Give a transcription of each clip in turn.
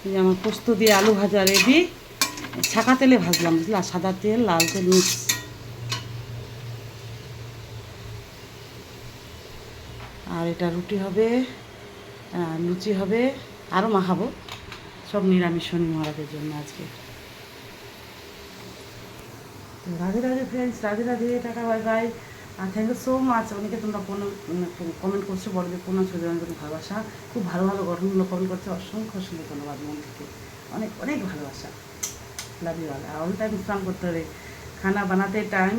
এই যে আমার পোস্ত দিয়ে আলু ভাজা রেডি। ছাকা তেলে ভাজলাম, বুঝলা, সাদা তেল লাল তেল মিক্স। আর এটা রুটি হবে, লুচি হবে, আরও মাখাবো। সব নিরামিষ শনি মহারাজের জন্য আজকে। তো Radhe Radhe friends, Radhe Radhe, tata, bye bye. আর থ্যাংক ইউ সো মাচ। অনেকে তোমরা কোনো কমেন্ট করছো, বলো যে কোনো ছবি জন্য ভালোবাসা, খুব ভালো ভালো গঠনমূলক কমেন্ট করছে, অসংখ্য অসংখ্য ধন্যবাদ মন থেকে, অনেক অনেক ভালোবাসা। Love you all. All time स्नान करते रहे, खाना बनाते टाइम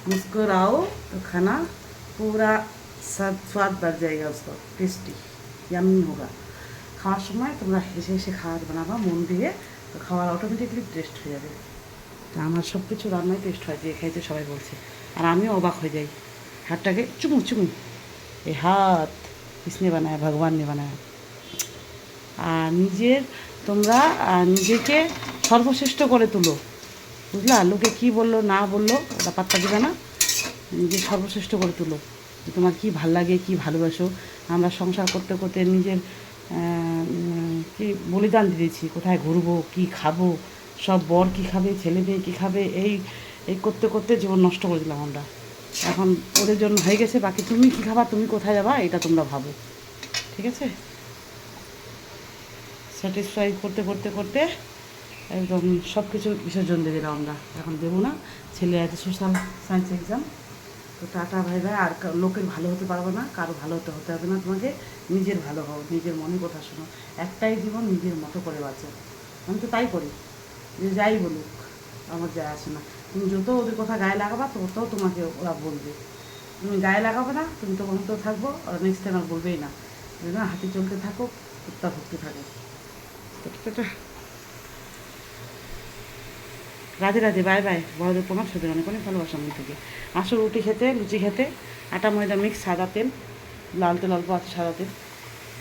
मुस्कुराओ तो खाना पूरा स्वाद बढ़ जाएगा, उसको टेस्टी यम्मी होगा। খাওয়ার সময় তোমরা হেসে হেসে খাবার বানাবা মন দিয়ে, তো খাওয়ার অটোমেটিকলি টেস্ট হয়ে যাবে। তা আমার সব কিছু রান্নায় টেস্ট হয়, যে খাইতে সবাই বলছে, আর আমিও অবাক হয়ে যাই। হাতটাকে চুমু চুমু, এই হাত কিসনে বানায়, ভগবান নে বানায়। আর তোমরা নিজেকে সর্বশ্রেষ্ঠ করে তুলো, বুঝলা। লোকে কী বললো না বললো ওটা পাত্তা দেবে না, নিজে সর্বশ্রেষ্ঠ করে তুলো, যে তোমার কী ভাল লাগে, কী ভালোবাসো। আমরা সংসার করতে করতে নিজের কি বলিদান দিয়েছি, কোথায় ঘুরবো, কী খাবো, সব বর কী খাবে, ছেলে মেয়ে কী খাবে, এই এই করতে করতে জীবন নষ্ট করে দিলাম আমরা। এখন ওদের জন্য হয়ে গেছে, বাকি তুমি কী খাবা, তুমি কোথায় যাবা, এটা তোমরা ভাবো, ঠিক আছে। স্যাটিসফাই করতে করতে করতে একদম সব কিছু বিসর্জন দিয়ে দিলাম আমরা, এখন দেবো না। ছেলে আছে সোশ্যাল সায়েন্স এক্সাম, তো টাটা ভাই ভাই। আর লোকের ভালো হতে পারবে না, কারো ভালো হতে হবে না, তোমাকে নিজের ভালো হও, নিজের মনে কথা শোনো। একটাই জীবন, নিজের মতো করে বাঁচো। আমি তো তাই করি, যে যাই বলুক আমার যায় আসে না। তুমি যত ওদের কথা গায়ে লাগাবা তত তোমাকে ওরা বলবে। তুমি গায়ে লাগাবে না, তুমি তোমার মতো থাকবো, আর নেক্সট টাইম আর বলবেই না। না, হাতি চলতে থাকো, কুত্তা ভুগতে থাকো। Radhe Radhe, bye bye. বড়দের প্রণাম, ছোটদের অনেক অনেক ভালোবাসা মন থেকে। আসো রুটি খেতে, লুচি খেতে, আটা ময়দা মিক্স, সাদা তেল, লাল তেল অল্প আছে, সাদা তেল।